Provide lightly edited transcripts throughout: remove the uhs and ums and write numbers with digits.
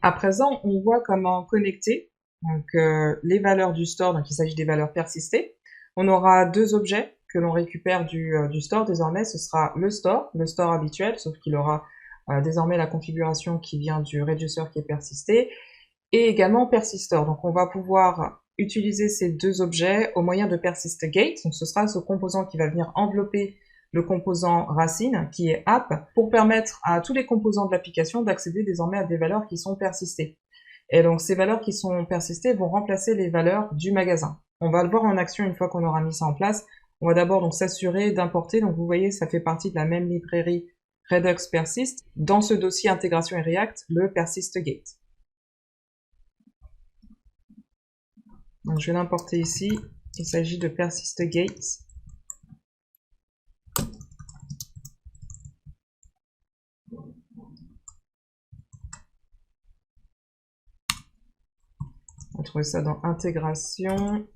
À présent, on voit comment connecter donc, les valeurs du store, donc il s'agit des valeurs persistées. On aura deux objets que l'on récupère du store. Désormais, ce sera le store habituel, sauf qu'il aura désormais la configuration qui vient du reducer qui est persisté, et également persistor. Donc on va pouvoir utiliser ces deux objets au moyen de persistGate. Donc ce sera ce composant qui va venir envelopper le composant racine, qui est app, pour permettre à tous les composants de l'application d'accéder désormais à des valeurs qui sont persistées. Et donc ces valeurs qui sont persistées vont remplacer les valeurs du magasin. On va le voir en action une fois qu'on aura mis ça en place. On va d'abord donc s'assurer d'importer. Donc vous voyez, ça fait partie de la même librairie Redux Persist. Dans ce dossier intégration et React, le persistGate. Donc je vais l'importer ici. Il s'agit de persistGate. On va trouver ça dans intégration.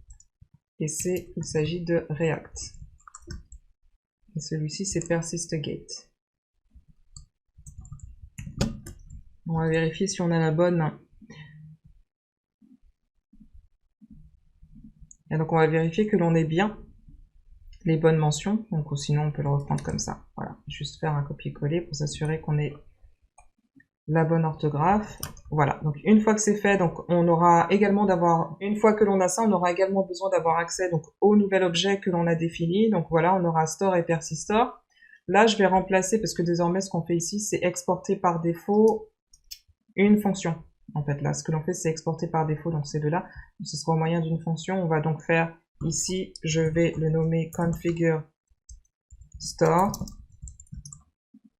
Et il s'agit de React. Et celui-ci, c'est persistGate. On va vérifier si on a la bonne. Et donc on va vérifier que l'on ait bien les bonnes mentions. Donc sinon, on peut le reprendre comme ça. Voilà, juste faire un copier-coller pour s'assurer qu'on ait la bonne orthographe. Voilà, donc une fois que c'est fait, donc on aura également une fois que l'on a ça, on aura également besoin d'avoir accès donc au nouvel objet que l'on a défini. Donc voilà, on aura store et persistor. Là, je vais remplacer, parce que désormais, ce qu'on fait ici, c'est exporter par défaut une fonction. En fait, là, ce que l'on fait, c'est exporter par défaut, donc ces deux-là. Donc, ce sera au moyen d'une fonction. On va donc faire ici, je vais le nommer configure store.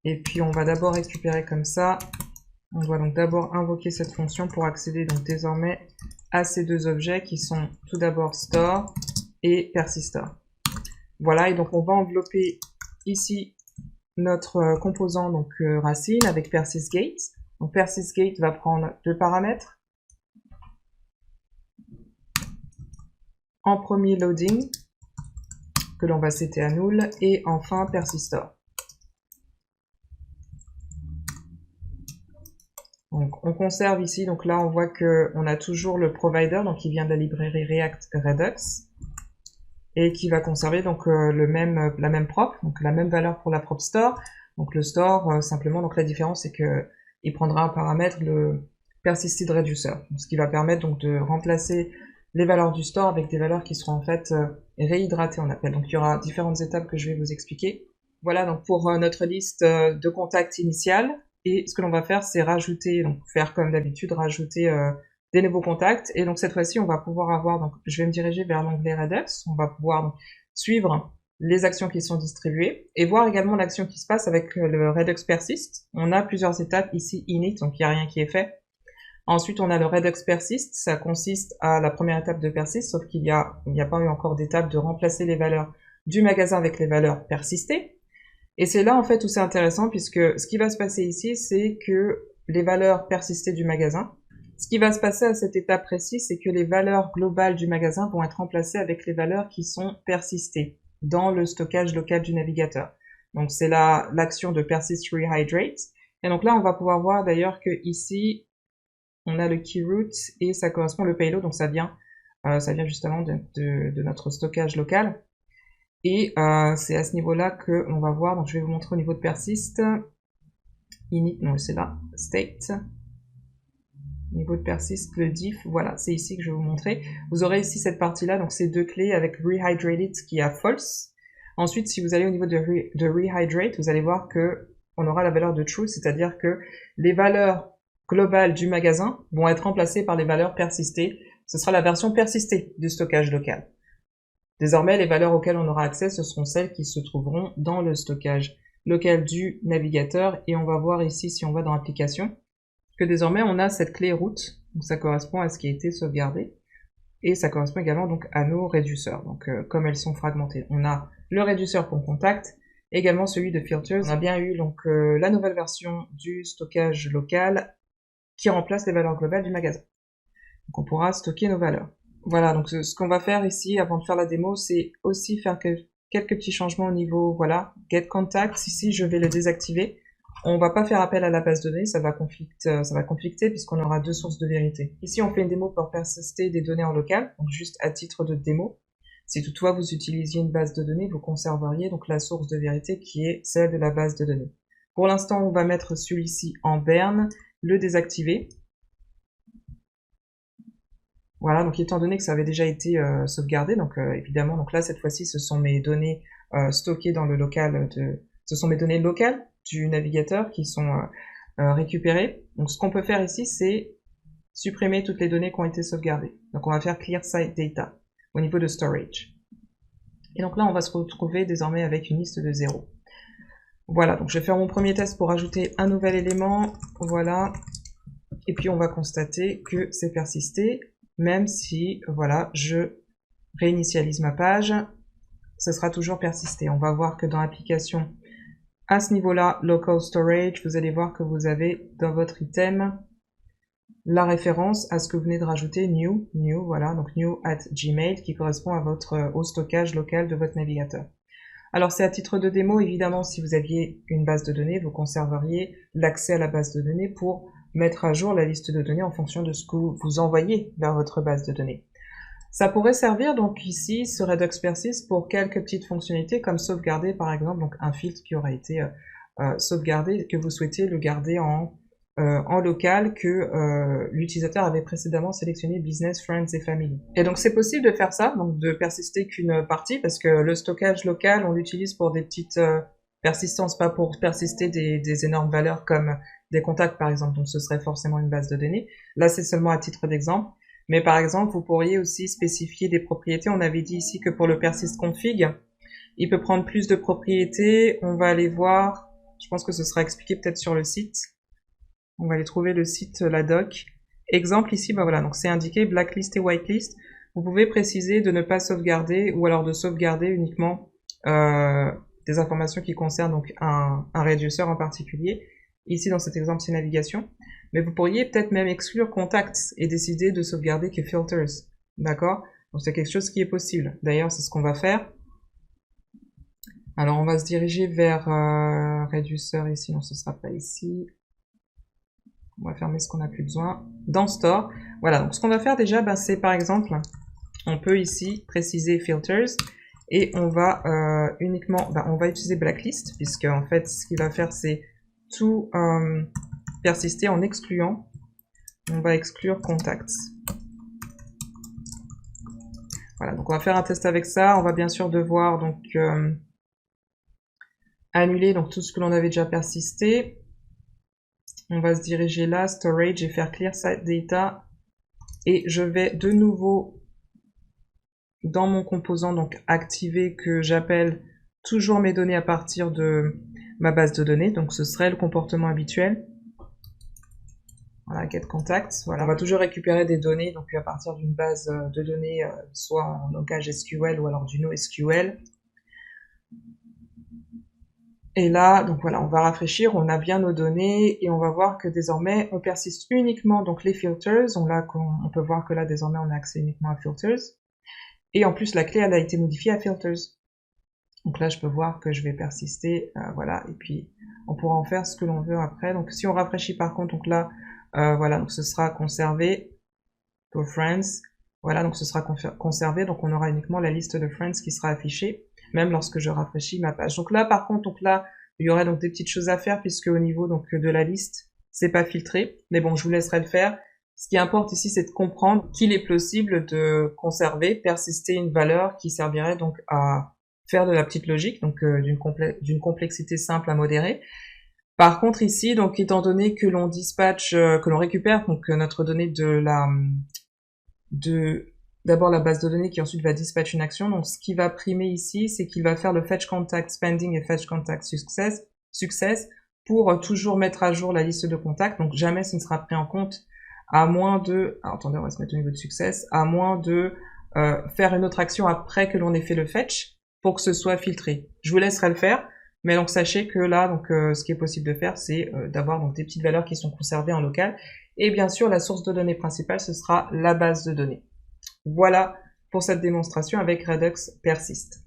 Et puis, on va d'abord récupérer comme ça. On doit donc d'abord invoquer cette fonction pour accéder donc désormais à ces deux objets qui sont tout d'abord store et persistor. Voilà, et donc on va envelopper ici notre composant donc racine avec persistGate. Donc persistGate va prendre deux paramètres. En premier loading, que l'on va setter à null, et enfin persistor. Donc on conserve ici, donc là on voit qu'on a toujours le provider, donc qui vient de la librairie React Redux, et qui va conserver donc la même prop, donc la même valeur pour la prop store. Donc le store, simplement, donc la différence c'est que il prendra un paramètre, le persisted reducer, ce qui va permettre donc de remplacer les valeurs du store avec des valeurs qui seront en fait réhydratées, on appelle. Donc il y aura différentes étapes que je vais vous expliquer. Voilà donc pour notre liste de contacts initiales. Et ce que l'on va faire, c'est rajouter, donc faire comme d'habitude, rajouter des nouveaux contacts. Et donc cette fois-ci, on va pouvoir avoir, donc je vais me diriger vers l'onglet Redux. On va pouvoir donc, suivre les actions qui sont distribuées et voir également l'action qui se passe avec le Redux Persist. On a plusieurs étapes ici, init, donc il n'y a rien qui est fait. Ensuite, on a le Redux Persist. Ça consiste à la première étape de persist, sauf qu'il n'y a pas eu encore d'étape de remplacer les valeurs du magasin avec les valeurs persistées. Et c'est là en fait où c'est intéressant, puisque ce qui va se passer ici, c'est que les valeurs persistées du magasin, ce qui va se passer à cette étape précise, c'est que les valeurs globales du magasin vont être remplacées avec les valeurs qui sont persistées dans le stockage local du navigateur. Donc c'est l'action de persist rehydrate. Et donc là, on va pouvoir voir d'ailleurs que ici, on a le key root et ça correspond au payload, donc ça vient justement de notre stockage local. Et c'est à ce niveau-là que l'on va voir, donc je vais vous montrer au niveau de persist, init, non c'est là, state, niveau de persist, le diff, voilà, c'est ici que je vais vous montrer. Vous aurez ici cette partie-là, donc ces deux clés avec rehydrated qui a false. Ensuite, si vous allez au niveau de rehydrate, vous allez voir que on aura la valeur de true, c'est-à-dire que les valeurs globales du magasin vont être remplacées par les valeurs persistées. Ce sera la version persistée du stockage local. Désormais, les valeurs auxquelles on aura accès, ce seront celles qui se trouveront dans le stockage local du navigateur. Et on va voir ici, si on va dans Application, que désormais, on a cette clé root. Donc, ça correspond à ce qui a été sauvegardé. Et ça correspond également donc à nos réduceurs. Donc, comme elles sont fragmentées, on a le réduceur pour contact, également celui de filters. On a bien eu donc la nouvelle version du stockage local qui remplace les valeurs globales du magasin. Donc, on pourra stocker nos valeurs. Voilà, donc ce qu'on va faire ici, avant de faire la démo, c'est aussi faire quelques petits changements au niveau, voilà, get contact. Ici, je vais le désactiver On va pas faire appel à la base de données, ça va conflicter puisqu'on aura deux sources de vérité. Ici, on fait une démo pour persister des données en local, donc juste à titre de démo. Si toutefois vous utilisiez une base de données, vous conserveriez donc la source de vérité qui est celle de la base de données. Pour l'instant, on va mettre celui-ci en berne, le désactiver. Voilà, donc étant donné que ça avait déjà été sauvegardé, donc évidemment, donc là cette fois-ci, ce sont mes données stockées dans le local ce sont mes données locales du navigateur qui sont récupérées. Donc ce qu'on peut faire ici, c'est supprimer toutes les données qui ont été sauvegardées. Donc on va faire clear site data au niveau de storage. Et donc là, on va se retrouver désormais avec une liste de 0. Voilà, donc je vais faire mon premier test pour ajouter un nouvel élément. Voilà. Et puis on va constater que c'est persisté, même si, voilà, je réinitialise ma page, ça sera toujours persisté. On va voir que dans l'application, à ce niveau-là, local storage, vous allez voir que vous avez dans votre item la référence à ce que vous venez de rajouter, new, voilà, donc new at Gmail, qui correspond à au stockage local de votre navigateur. Alors c'est à titre de démo, évidemment, si vous aviez une base de données, vous conserveriez l'accès à la base de données pour mettre à jour la liste de données en fonction de ce que vous envoyez vers votre base de données. Ça pourrait servir donc ici, ce Redux Persist, pour quelques petites fonctionnalités comme sauvegarder par exemple donc un filtre qui aurait été sauvegardé, que vous souhaitez le garder en local, que l'utilisateur avait précédemment sélectionné Business, Friends et Family. Et donc c'est possible de faire ça, donc de persister qu'une partie, parce que le stockage local, on l'utilise pour des petites persistances, pas pour persister des énormes valeurs comme des contacts par exemple, donc ce serait forcément une base de données. Là c'est seulement à titre d'exemple. Mais par exemple, vous pourriez aussi spécifier des propriétés. On avait dit ici que pour le persist config, il peut prendre plus de propriétés. On va aller voir, je pense que ce sera expliqué peut-être sur le site. On va aller trouver le site, la doc. Exemple ici, bah voilà, donc c'est indiqué blacklist et whitelist. Vous pouvez préciser de ne pas sauvegarder ou alors de sauvegarder uniquement des informations qui concernent donc un reducer en particulier. Ici, dans cet exemple, c'est navigation. Mais vous pourriez peut-être même exclure contacts et décider de sauvegarder que filters. D'accord? Donc c'est quelque chose qui est possible. D'ailleurs, c'est ce qu'on va faire. Alors, on va se diriger vers reducer ici. Non, ce sera pas ici. On va fermer ce qu'on n'a plus besoin. Dans Store. Voilà, donc ce qu'on va faire déjà, ben, c'est par exemple, on peut ici préciser filters. Et on va uniquement, ben, on va utiliser blacklist, puisque en fait, ce qu'il va faire, c'est tout persister en excluant. On va exclure contacts. Voilà, donc on va faire un test avec ça. On va bien sûr devoir donc annuler donc tout ce que l'on avait déjà persisté. On va se diriger là, storage, et faire clear site data. Et je vais de nouveau dans mon composant donc activer que j'appelle toujours mes données à partir de ma base de données. Donc ce serait le comportement habituel. Voilà, get contacts. Voilà, on va toujours récupérer des données donc à partir d'une base de données, soit en langage SQL ou alors du NoSQL. Et là, donc voilà, on va rafraîchir, on a bien nos données et on va voir que désormais on persiste uniquement donc les filters. On peut voir que là désormais on a accès uniquement à filters. Et en plus la clé elle a été modifiée à filters. Donc là je peux voir que je vais persister, voilà, et puis on pourra en faire ce que l'on veut après. Donc si on rafraîchit par contre, donc là voilà, donc ce sera conservé pour friends. Voilà, donc ce sera conservé, donc on aura uniquement la liste de friends qui sera affichée, même lorsque je rafraîchis ma page. Donc là, par contre, donc là, il y aurait donc des petites choses à faire puisque au niveau donc de la liste, c'est pas filtré. Mais bon, je vous laisserai le faire. Ce qui importe ici, c'est de comprendre qu'il est possible de conserver, persister une valeur qui servirait donc à faire de la petite logique, donc d'une complexité simple à modérée. Par contre ici, donc étant donné que l'on dispatche, que l'on récupère donc notre donnée d'abord la base de données qui ensuite va dispatcher une action. Donc ce qui va primer ici, c'est qu'il va faire le fetch contact pending et fetch contact success pour toujours mettre à jour la liste de contacts. Donc jamais ce ne sera pris en compte à moins de, alors, attendez, on va se mettre au niveau de success, à moins de faire une autre action après que l'on ait fait le fetch pour que ce soit filtré. Je vous laisserai le faire. Mais donc sachez que là, donc ce qui est possible de faire, c'est d'avoir donc des petites valeurs qui sont conservées en local. Et bien sûr, la source de données principale, ce sera la base de données. Voilà pour cette démonstration avec Redux Persist.